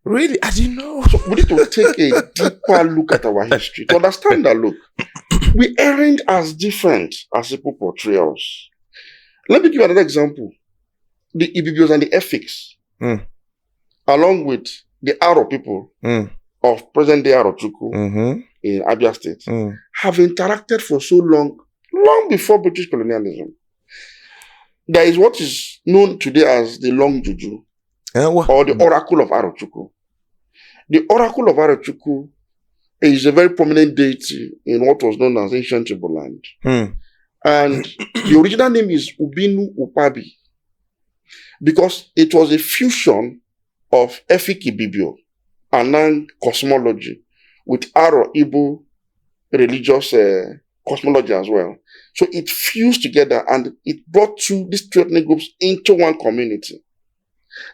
Really? I didn't know. So we need to take a deeper look at our history to understand that, look, we aren't as different as people portray us. Let me give you another example. The Ibibios and the Efiks, along with the Aro people of present-day Arochukwu in Abia State, have interacted for so long before British colonialism. There is what is known today as the Long Juju, or the Oracle of Arochukwu. The Oracle of Arochukwu is a very prominent deity in what was known as ancient Igbo land. And the original name is Ubinu Upabi, because it was a fusion of Efik Ibibio, Anang cosmology, with Aro Igbo religious cosmology as well. So it fused together and it brought these two ethnic groups into one community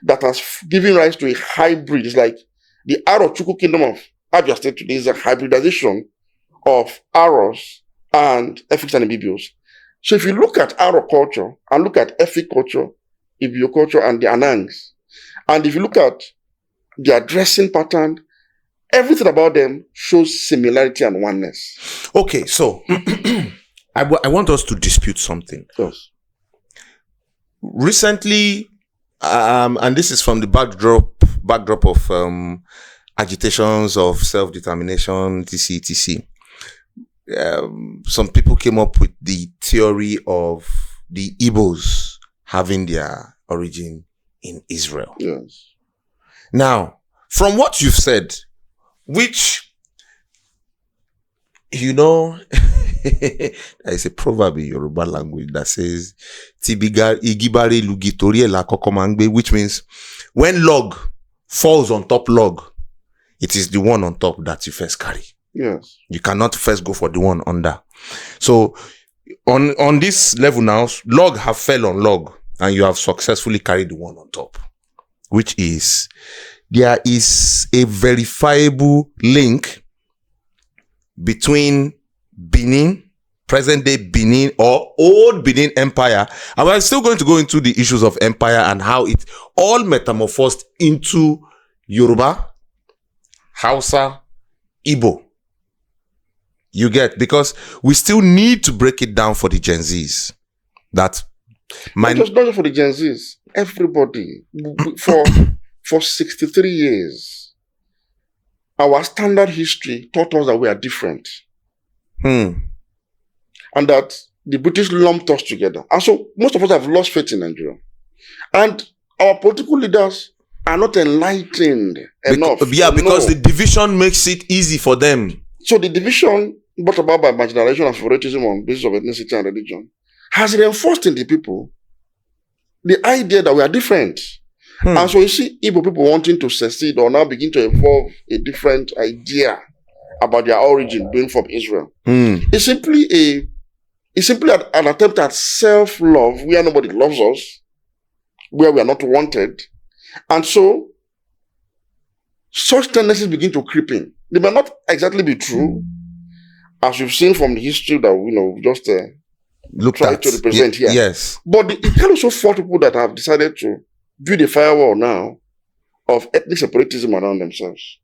that has given rise to a hybrid. It's like the Aro-Chukwu kingdom of Abia State today is a hybridization of Aros and Efiks and Ibibios. So if you look at Aro culture and look at Efik culture, Ibibio culture and the Anangs, and if you look at their dressing pattern, everything about them shows similarity and oneness. Okay, so I want us to dispute something. Yes. Recently, and this is from the backdrop of agitations of self-determination, etc. Some people came up with the theory of the Igbos having their origin in Israel. Yes. Now, from what you've said, which, there is a proverb in Yoruba language that says, Igibare lugitori elakokomangbe, which means when log falls on top log, it is the one on top that you first carry. Yes. You cannot first go for the one under. So on this level now, log have fell on log and you have successfully carried the one on top, which is there is a verifiable link between Benin, present-day Benin or old Benin Empire, and we're still going to go into the issues of empire and how it all metamorphosed into Yoruba, Hausa, Igbo. You get? Because we still need to break it down for the Gen Zs. Not just for the Gen Zs, everybody. For 63 years, our standard history taught us that we are different. And that the British lumped us together. And so most of us have lost faith in Nigeria. And our political leaders are not enlightened enough. Because the division makes it easy for them. So the division brought about by marginalization and favoritism on basis of ethnicity and religion has reinforced in the people the idea that we are different. And so you see Igbo people wanting to secede or now begin to evolve a different idea about their origin being from Israel. It's simply an attempt at self-love where nobody loves us, where we are not wanted. And so such tendencies begin to creep in. They may not exactly be true, as we've seen from the history that we just try to represent here. Yes. But it can also force people that have decided to build a firewall now of ethnic separatism around themselves.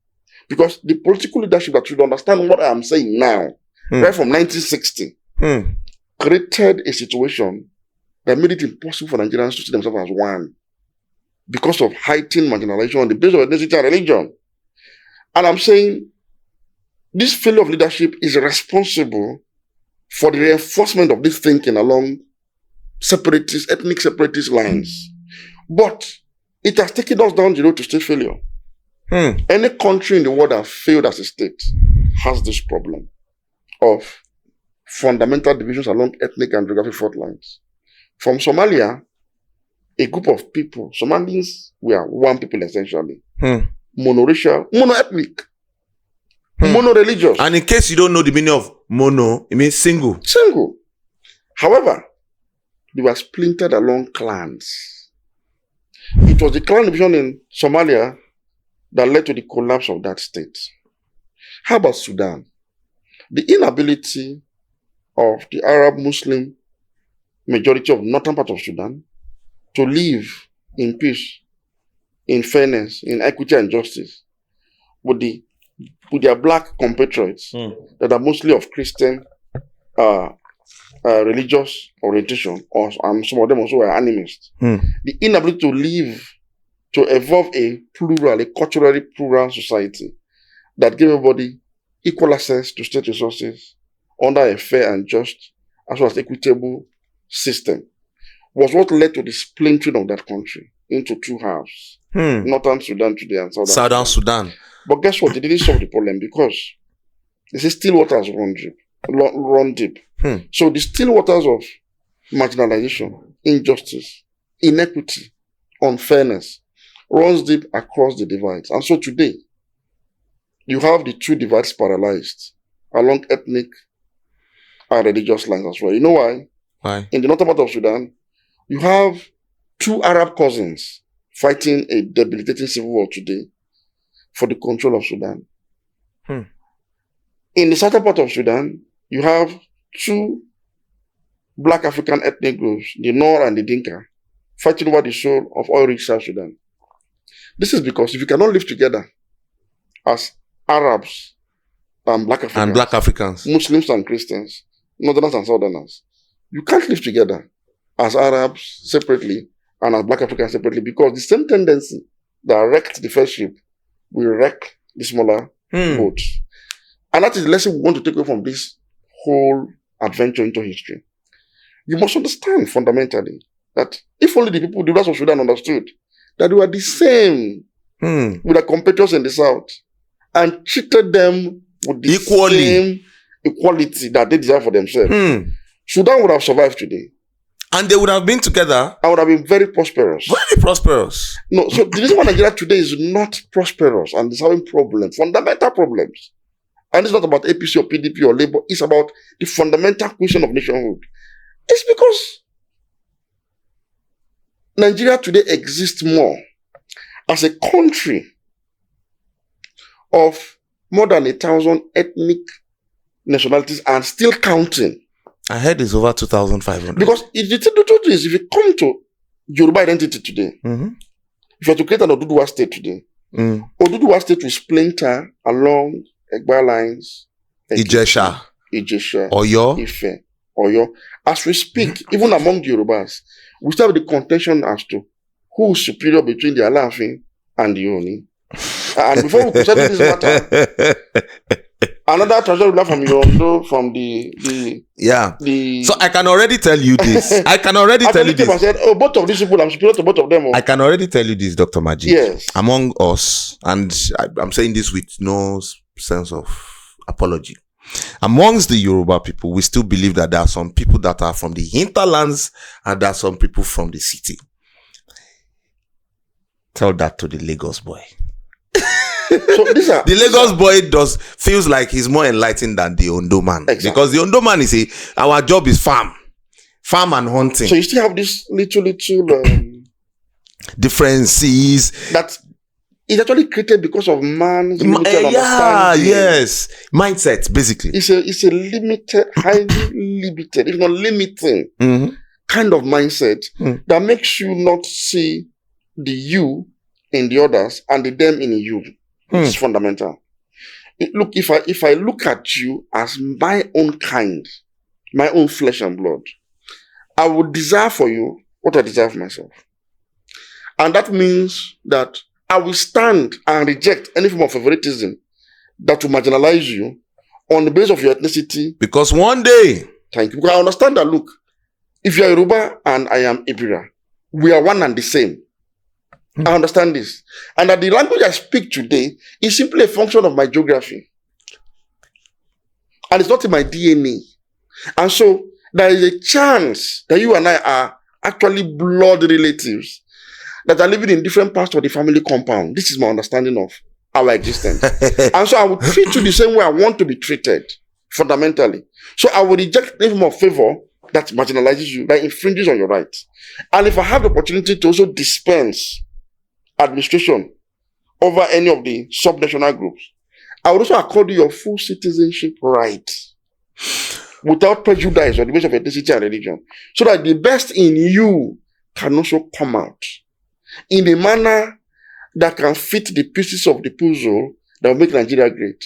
Because the political leadership that should understand what I'm saying now, right from 1960, created a situation that made it impossible for Nigerians to see themselves as one because of heightened marginalization on the basis of ethnicity and religion. And I'm saying this failure of leadership is responsible for the reinforcement of this thinking along ethnic separatist lines. But it has taken us down the road to state failure. Any country in the world that failed as a state has this problem of fundamental divisions along ethnic and geographic fault lines. From Somalia, a group of people, Somalians were one people essentially, monoracial, monoethnic, mono-religious. And in case you don't know the meaning of mono, it means single. Single. However, they were splintered along clans. It was the clan division in Somalia that led to the collapse of that state. How about Sudan? The inability of the Arab Muslim majority of northern part of Sudan to live in peace in fairness, in equity and justice, with their black compatriots that are mostly of Christian religious orientation, and some of them also are animists. The inability to live, to evolve a culturally plural society that gave everybody equal access to state resources under a fair and just, as well as equitable system, was what led to the splintering of that country into two halves. Northern Sudan today and Southern Sudan. But guess what? They didn't solve the problem because they say still waters run deep. So the still waters of marginalization, injustice, inequity, unfairness runs deep across the divides. And so today, you have the two divides paralyzed along ethnic and religious lines as well. You know why? Why? In the northern part of Sudan, you have two Arab cousins fighting a debilitating civil war today for the control of Sudan. In the southern part of Sudan, you have two black African ethnic groups, the Nor and the Dinka, fighting over the soul of oil-rich South Sudan. This is because if you cannot live together as Arabs and black Africans, Muslims and Christians, Northerners and Southerners, you can't live together as Arabs separately and as black Africans separately, because the same tendency that wrecked the first ship will wreck the smaller boats. And that is the lesson we want to take away from this whole adventure into history. You must understand fundamentally that if only the people, the rest of Sudan understood that they were the same with their compatriots in the south and treated them with the same equality that they deserve for themselves, Sudan would have survived today. And they would have been together. And would have been very prosperous. Very prosperous. No, so the reason why Nigeria today is not prosperous and is having problems, fundamental problems. And it's not about APC or PDP or Labour, it's about the fundamental question of nationhood. It's because Nigeria today exists more as a country of more than 1,000 ethnic nationalities and still counting. I heard it's over 2,500. Because the truth is, if you come to Yoruba identity today, if you are to create an Oduduwa state today, Oduduwa state will splinter along Egba lines, Ijesha, Oyo, Ife, Oyo. As we speak, even among the Yorubas, we still have the contention as to who is superior between the Alafin and the Oni. And before we settle this matter, another treasure will from Yondo, from the So I can already tell you this. I said, both of these people, I'm superior to both of them. I can already tell you this, Dr. Majid. Yes. Among us, and I'm saying this with no sense of apology. Amongst the Yoruba people, we still believe that there are some people that are from the hinterlands and there are some people from the city. Tell that to the Lagos boy. So the Lagos boy feels like he's more enlightened than the Ondo man. Exactly. Because the Ondo man is our job is farm and hunting. So you still have this little differences that is actually created because of man's limited understanding. Yes, mindset basically. It's a limited, highly limited, if not limiting, kind of mindset that makes you not see the you in the others and the them in you. It's fundamental. Look, if I look at you as my own kind, my own flesh and blood, I would desire for you what I desire for myself. And that means that I will stand and reject any form of favoritism that will marginalize you on the basis of your ethnicity. Because one day, thank you. Because I understand that, look, if you are Yoruba and I am Ibira, we are one and the same. I understand this. And that the language I speak today is simply a function of my geography. And it's not in my DNA. And so there is a chance that you and I are actually blood relatives that are living in different parts of the family compound. This is my understanding of our existence. And so I will treat you the same way I want to be treated, fundamentally. So I will reject any form of favor that marginalizes you, that infringes on your rights. And if I have the opportunity to also dispense administration over any of the subnational groups, I would also accord you your full citizenship rights without prejudice on the basis of ethnicity and religion, so that the best in you can also come out in a manner that can fit the pieces of the puzzle that will make Nigeria great.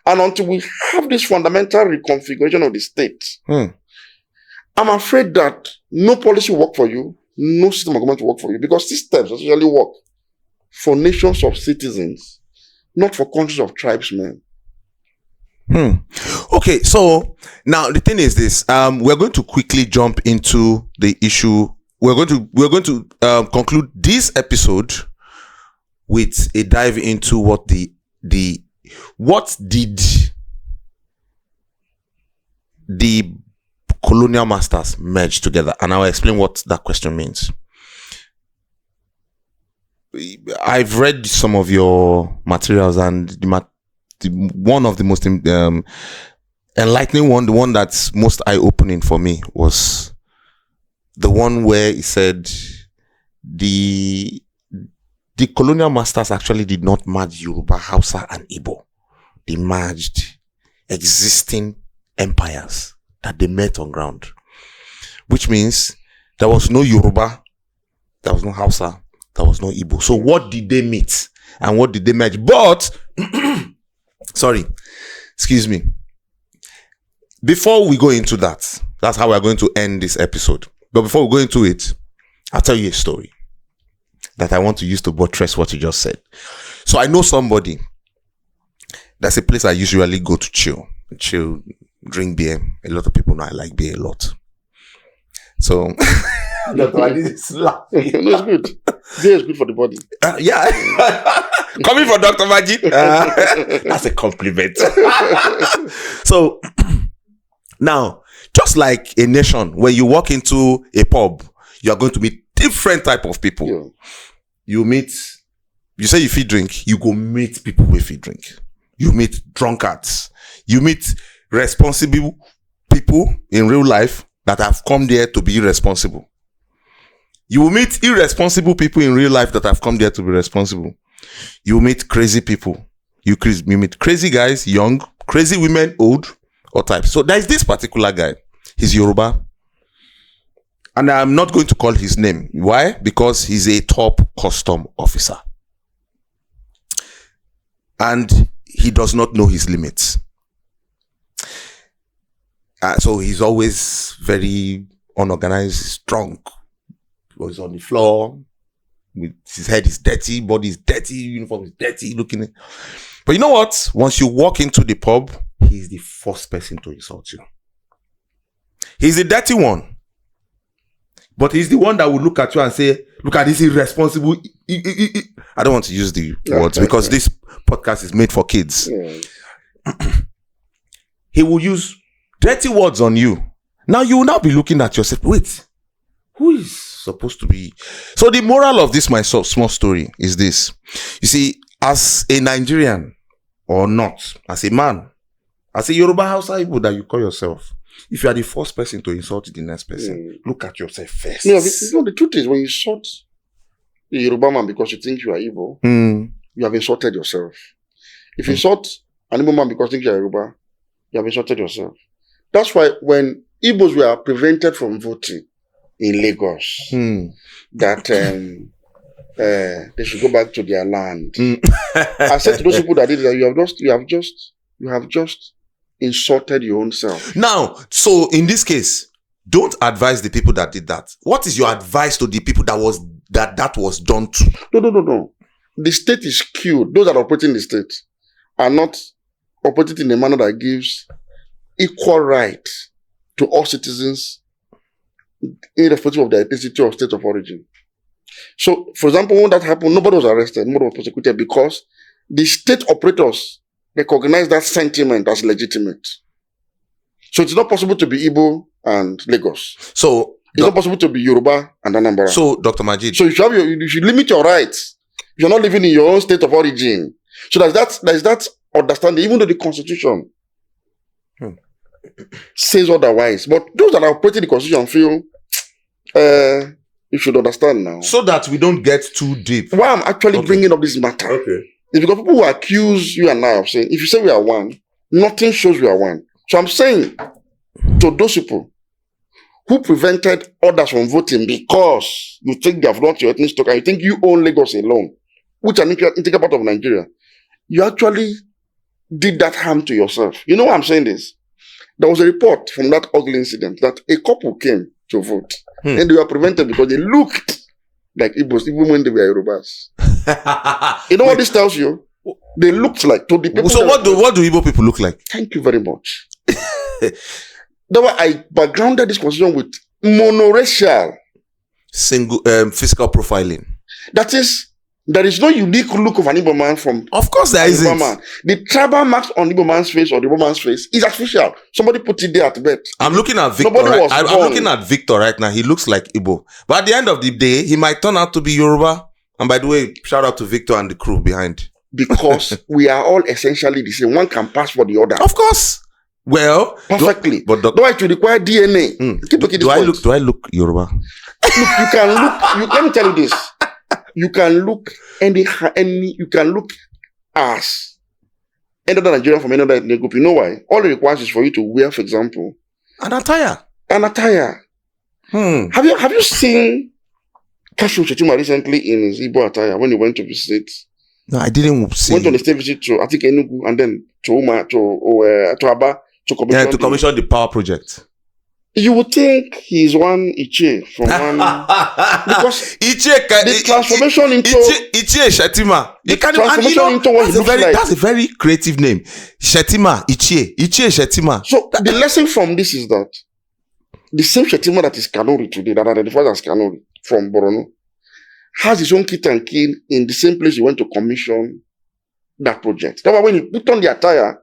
And until we have this fundamental reconfiguration of the state, I'm afraid that no policy will work for you, no system of government will work for you, because systems essentially work for nations of citizens, not for countries of tribesmen. Okay, so now the thing is this: we're going to quickly jump into the issue. We're going to conclude this episode with a dive into what did the colonial masters merge together, and I'll explain what that question means. I've read some of your materials, and one of the most enlightening one, the one that's most eye-opening for me, was the one where it said the colonial masters actually did not merge Yoruba, Hausa, and Igbo. They merged existing empires that they met on ground, which means there was no Yoruba, there was no Hausa, there was no Igbo. So what did they meet and what did they merge? But sorry, excuse me. Before we go into that, that's how we're going to end this episode. But before we go into it, I'll tell you a story that I want to use to buttress what you just said. So I know somebody. That's a place I usually go to chill, drink beer. A lot of people know I like beer a lot. So Dr. Ali is laughing. No, it's good. Beer is good for the body. Yeah. Coming from Dr. Majid. That's a compliment. So now, just like a nation, when you walk into a pub, you are going to meet different type of people. Yeah. You say you feed drink, you go meet people who feed drink. You meet drunkards. You meet responsible people in real life that have come there to be responsible. You will meet irresponsible people in real life that have come there to be responsible. You will meet crazy people. You meet crazy guys, young, crazy women, old, or types. So there is this particular guy. He's Yoruba. And I'm not going to call his name. Why? Because he's a top custom officer. And he does not know his limits. So he's always very unorganized, drunk. He's on the floor. His head is dirty, body is dirty, uniform is dirty, looking. But you know what? Once you walk into the pub, he's the first person to insult you. He's the dirty one. But he's the one that will look at you and say, look at this irresponsible. I don't want to use the words because this podcast is made for kids. He will use dirty words on you. Now you will now be looking at yourself. Wait, who is supposed to be? So the moral of this, my small story, is this. You see, as a Nigerian or not, as a man, as a Yoruba Hausa Igbo that you call yourself, if you are the first person to insult the next person, look at yourself first. No, the truth is, when you insult the Yoruba man because you think you are Igbo, you have insulted yourself. If you insult an Igbo man because you think you are Yoruba, you have insulted yourself. That's why when Igbos were prevented from voting in Lagos, that they should go back to their land. I said to those people that did that, you have just insulted your own self. Now, so in this case, don't advise the people that did that. What is your advice to the people that was done to? No. The state is skewed. Those that are operating the state are not operating in a manner that gives equal right to all citizens, irrespective of their ethnicity or state of origin. So, for example, when that happened, nobody was arrested, nobody was prosecuted because the state operators recognize that sentiment as legitimate. So it's not possible to be Igbo and Lagos. So it's not possible to be Yoruba and Anambra. So, Dr. Majid. So you should limit your rights. You're not living in your own state of origin. So there's that understanding, even though the Constitution says otherwise. But those that are operating the Constitution feel you should understand now. So that we don't get too deep. Why I'm actually bringing up this matter is because people who accuse you and I of saying, if you say we are one, nothing shows we are one. So I'm saying to those people who prevented others from voting because you think they have not your ethnic stock and you think you own Lagos alone, which are an integral part of Nigeria, you actually did that harm to yourself. You know why I'm saying this? There was a report from that ugly incident that a couple came to vote and they were prevented because they looked like Igbos even when they were Yorubas. You know what this tells you? They looked like to the people. So what do Igbo people look like? Thank you very much. That's why I backgrounded this conversation with monoracial single physical profiling. That is, there is no unique look of an Igbo man from. Of course, there isn't. Man. The tribal marks on Igbo man's face or the Igbo man's face is artificial. Somebody put it there at birth. I'm looking at Victor. Right? I'm looking at Victor right now. He looks like Igbo, but at the end of the day, he might turn out to be Yoruba. And by the way, shout out to Victor and the crew behind. Because we are all essentially the same. One can pass for the other. Of course. Well, perfectly. But otherwise, to require DNA. Do I look Yoruba? Look, you can look. Let me tell you this. You can look you can look as any other Nigerian from any other ethnic group. You know why? All it requires is for you to wear, for example, an attire. Have you seen Kashu Chetima recently in his Igbo attire when he went to visit? No, I didn't see. Went on a state visit to, I think, Enugu, and then to Aba to commission the power project. You would think he's one Iche from one because the transformation into Iche Shetima. You can into what he looks like. That's a very creative name. Shetima Iche Shetima. So the lesson from this is that the same Shetima that is Kanuri today, that identifies as Kanuri from Borno, has his own kit and kin in the same place he went to commission that project. That's why when he put on the attire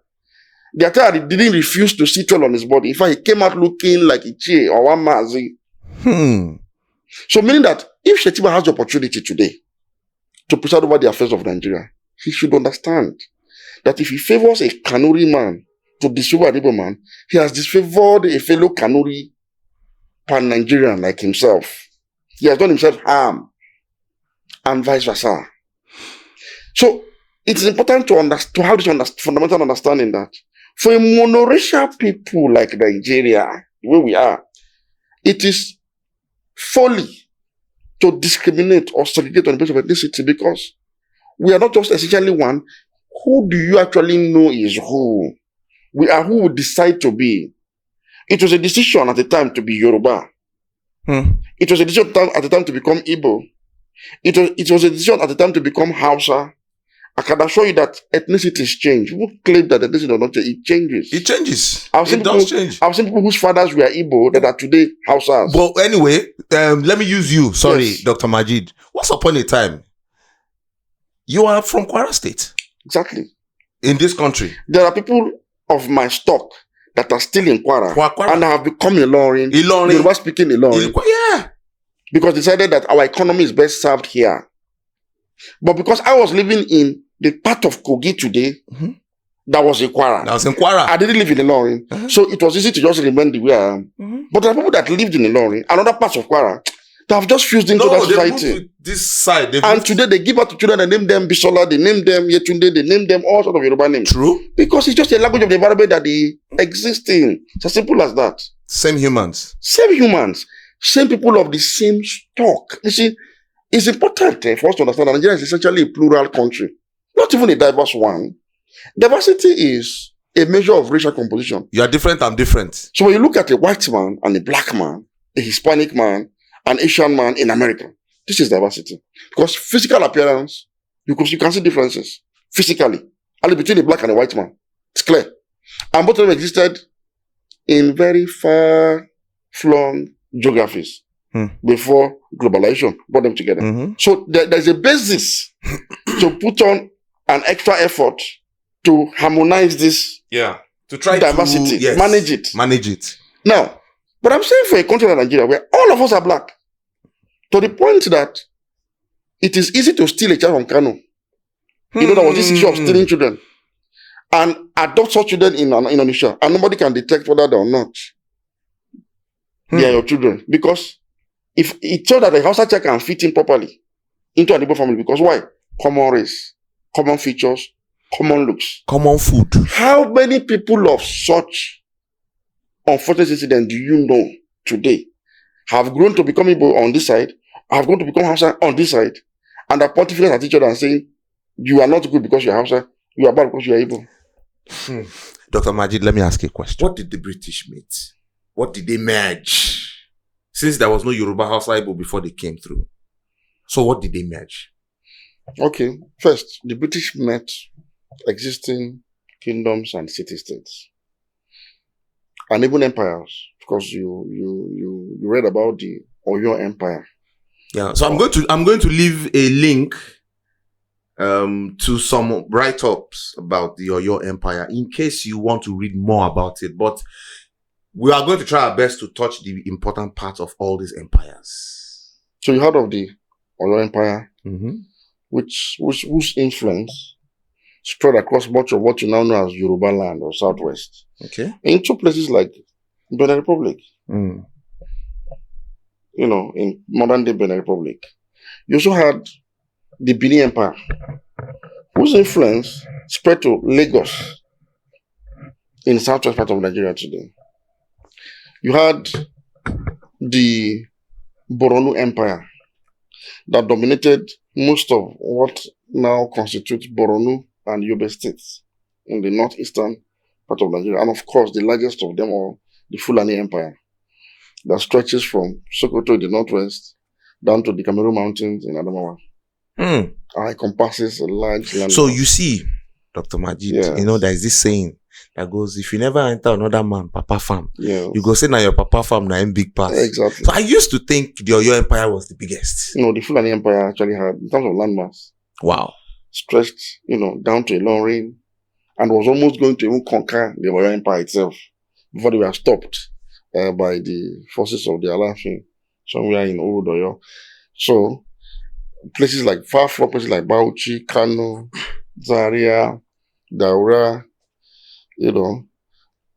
didn't refuse to sit well on his body. In fact, he came out looking like Ichie or one Mazi. So meaning that if Shetima has the opportunity today to preside over the affairs of Nigeria, he should understand that if he favors a Kanuri man to disfavor an Igbo man, he has disfavored a fellow Kanuri pan-Nigerian like himself. He has done himself harm. And vice versa. So it is important to have this fundamental understanding that for a monoracial people like Nigeria, where we are, it is folly to discriminate or segregate on the basis of ethnicity because we are not just essentially one. Who do you actually know is who? We are who we decide to be. It was a decision at the time to be Yoruba. It was a decision at the time to become Igbo. It was a decision at the time to become Hausa. I can assure you that ethnicities change. People claim that ethnicity does not change. It changes. It changes. It does change. I've seen people whose fathers were Igbo that are today Hausas. But anyway, let me use you. Sorry, Yes. Dr. Majid. Once upon a time, you are from Kwara State. Exactly. In this country. There are people of my stock that are still in Kwara. And have become Ilorin. Yoruba speaking Ilorin. Yeah. Because decided that our economy is best served here. But because I was living in the part of Kogi today, that was in Kwara. I didn't live in Ilorin. So it was easy to just remain the way I am. But there are people that lived in Ilorin and other parts of Kwara that have just fused into that society. This side. And today they give out to children, they name them Bisola, they name them Yetunde, they name them all sorts of Yoruba names. True. Because it's just a language of the environment that they exist in. It's as simple as that. Same humans. Same people of the same stock. You see, it's important for us to understand that Nigeria is essentially a plural country, not even a diverse one. Diversity is a measure of racial composition. You are different, I'm different. So when you look at a white man and a black man, a Hispanic man, an Asian man in America, this is diversity. Because physical appearance, you can see differences physically, only between a black and a white man. It's clear. And both of them existed in very far-flung geographies before globalization brought them together. So there's a basis to put on an extra effort to harmonize this to try diversity, to manage it. Now, but I'm saying for a country like Nigeria where all of us are black, to the point that it is easy to steal a child from Kano. You know, there was this issue of stealing children and adopt such children in Indonesia, and nobody can detect whether they are not. They are your children. Because if it shows that a Hausa child can fit in properly into an Igbo family, because why? Common race, common features, common looks, common food. How many people of such unfortunate incident do you know today have grown to become Igbo on this side, have grown to become Hausa on this side, and are pointing fingers at each other and saying, You are not good because you're Hausa. You are bad because you are Igbo. Dr. Majid, let me ask you a question. What did the British meet? What did they merge? Since there was no Yoruba Hausa Igbo before they came through. So what did they merge? Okay. First, the British met existing kingdoms and city-states. And even empires. Because you read about the Oyo Empire. Yeah. So I'm going to leave a link to some write-ups about the Oyo Empire in case you want to read more about it. But we are going to try our best to touch the important parts of all these empires. So you heard of the Oyo Empire, Mm-hmm. whose influence spread across much of what you now know as Yoruba land or Southwest. Okay. Into places like Benin Republic. Mm. You know, in modern day Benin Republic. You also had the Benin Empire, whose influence spread to Lagos in the southwest part of Nigeria today. You had the Boronu Empire that dominated most of what now constitutes Boronu and Yobe states in the northeastern part of Nigeria. And of course, the largest of them all, the Fulani Empire, that stretches from Sokoto in the northwest down to the Cameroon Mountains in Adamawa. Mm. It encompasses a large land. So you see, Dr. Majid, Yes. you know, there is this saying that goes, if you never enter another man, Papa farm, Yes. you go say now your Papa farm now in big pass. Exactly. So I used to think the Oyo Empire was the biggest. You know, the Fulani Empire actually had, in terms of landmass, Wow. stretched, down to Ilorin, and was almost going to even conquer the Oyo Empire itself before they were stopped by the forces of the Alafin somewhere in Old Oyo. So, far-flung places like Bauchi, Kano, Zaria, Daura,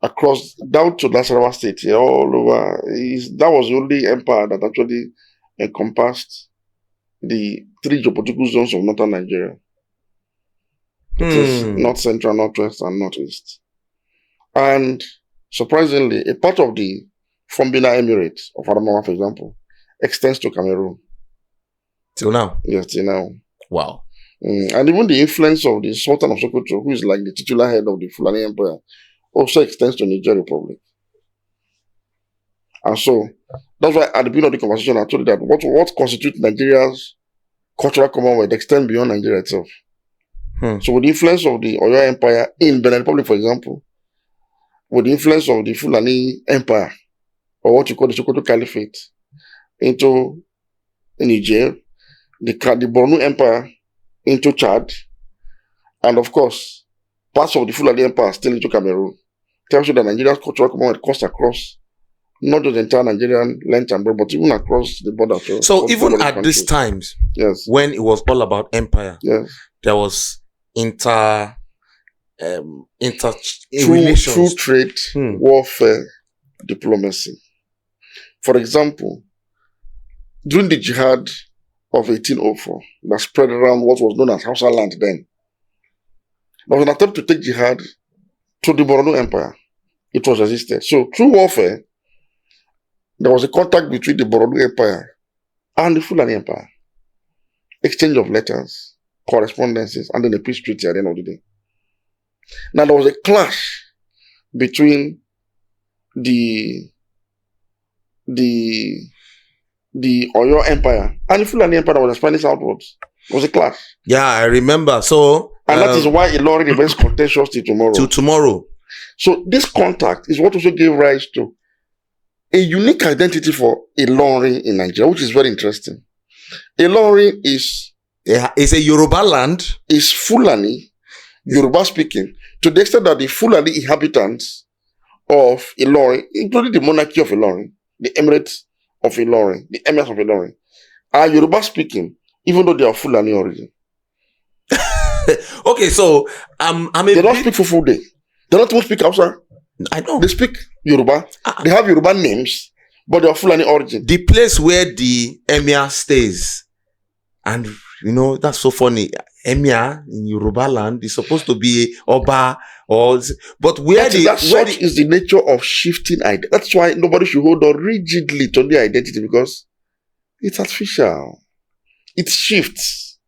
across, down to Nasarawa State, all over. That was the only empire that actually encompassed the 3 geopolitical zones of northern Nigeria. It is north central, northwest, and northeast. And surprisingly, a part of the Fombina Emirate of Adamawa, for example, extends to Cameroon. Till now? Yes, till now. Wow. And even the influence of the Sultan of Sokoto, who is like the titular head of the Fulani Empire, also extends to Niger Republic. And so, that's why at the beginning of the conversation, I told you that what constitutes Nigeria's cultural commonwealth extends beyond Nigeria itself. So with the influence of the Oyo Empire in Benin Republic, for example, with the influence of the Fulani Empire, or what you call the Sokoto Caliphate, into Niger, the Borno Empire into Chad, and of course, parts of the Fulani Empire still into Cameroon, tells you that Nigeria's cultural commonwealth cuts across not just the entire Nigerian length and breadth, but even across the border. So even at these times, yes, when it was all about empire, yes, there was inter relations, true trade, warfare, diplomacy. For example, during the jihad of 1804 that spread around what was known as Hausa land then, there was an attempt to take jihad to the Borno Empire. It was resisted. So through warfare, there was a contact between the Borno Empire and the Fulani Empire. Exchange of letters, correspondences, and then a peace treaty at the end of the day. Now there was a clash between the Oyo Empire and the Fulani Empire that was expanding southwards. It was a clash. Yeah, I remember. So and that is why Ilorin remains contentious till tomorrow. Till tomorrow. So this contact is what also gave rise to a unique identity for Ilorin in Nigeria, which is very interesting. Ilorin is a Yoruba land. Is Fulani, Yoruba speaking, to the extent that the Fulani inhabitants of Ilorin, including the monarchy of Ilorin, the emirates of Ilorin, the emirs of Ilorin, are Yoruba speaking, even though they are Fulani origin. Okay, so they don't speak Fufu Day. They don't even speak Hausa. I know. They speak Yoruba. They have Yoruba names, but they are Fulani origin. The place where the emir stays, and that's so funny. Emir in Yoruba land is supposed to be Oba, but such is the nature of shifting identity. That's why nobody should hold on rigidly to their identity, because it's artificial. It shifts.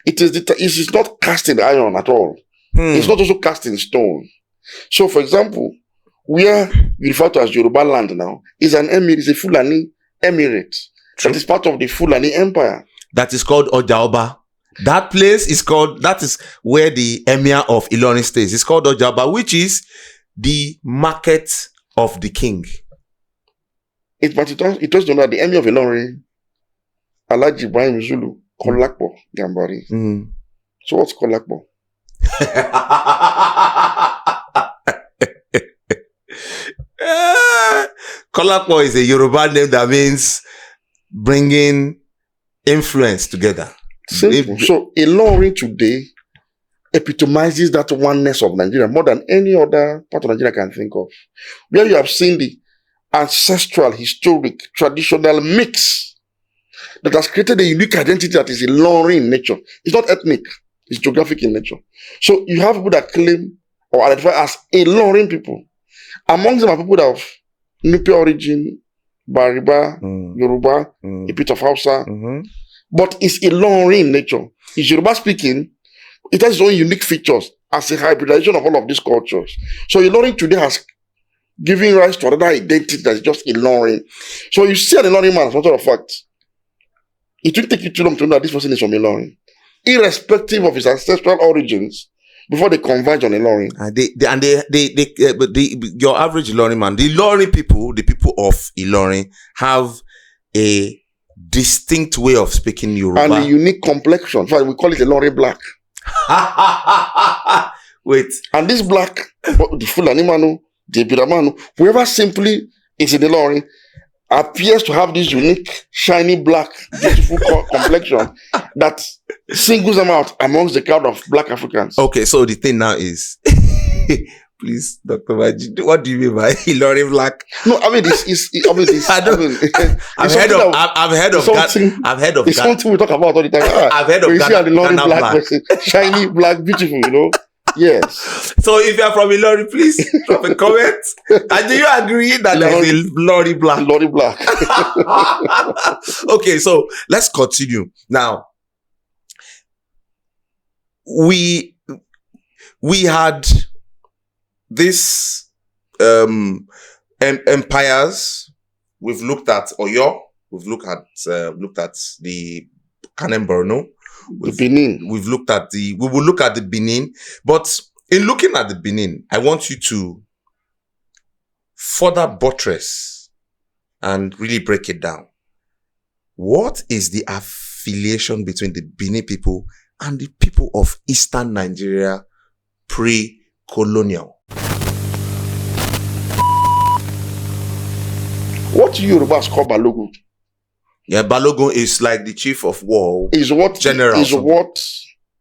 It is not cast in iron at all. It's not also cast in stone. So, for example, where you refer to as Yoruba land now is an emirate, is a Fulani emirate. True. That is part of the Fulani Empire. That is called Ojaoba. That place is called, that is where the emir of Ilorin stays. It's called Ojaoba, which is the market of the king. It was known that the emir of Ilorin, Alhaji Ibrahim Zulu, Kolakbo Gambari. So what's Kolakbo? Kolakbo is a Yoruba name that means bringing influence together. Simple. So Ilorin today epitomizes that oneness of Nigeria more than any other part of Nigeria can think of. Where you have seen the ancestral, historic, traditional mix that has created a unique identity that is Ilorin in nature. It's not ethnic, it's geographic in nature. So you have people that claim or identify as Ilorin people. Among them are people of Nupe origin, Bariba, Yoruba, a bit of Hausa. But it's Ilorin in nature. It's Yoruba speaking. It has its own unique features as a hybridization of all of these cultures. So Ilorin today has given rise to another identity that is just Ilorin. So you see an Ilorin man, as a matter of fact, it will take you too long to know that this person is from Ilorin, irrespective of his ancestral origins. Before they converge on Ilorin. Your average Ilorin man, the Ilorin people, the people of Ilorin, have a distinct way of speaking Yoruba. And a unique complexion. In fact, we call it Ilorin black. Wait. And this black, the Fulani Manu, the Biramanu, whoever simply is in Ilorin, appears to have this unique, shiny, black, beautiful complexion that singles them out amongst the crowd of black Africans. Okay, so the thing now is, please, Dr. Maji, what do you mean by Ilorin black? No, I mean, I've heard of it's something we talk about all the time. I've heard of you see an Ilorin black person, shiny, black, beautiful, you know. Yes. So if you are from Ilorin, please drop a comment. And do you agree that there is a Ilorin black? Ilorin black. Okay, so let's continue. Now, we had this empires. We've looked at Oyo. We've looked at the Kanem Borno. The Benin. We will look at the Benin. But in looking at the Benin, I want you to further buttress and really break it down. What is the affiliation between the Benin people and the people of Eastern Nigeria pre-colonial? What Yorubas call Balogun? Yeah, Balogun is like the chief of war. Is what general. Is what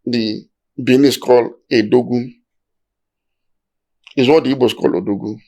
the Benin call Edogun. Is what the Igbos call Odogun.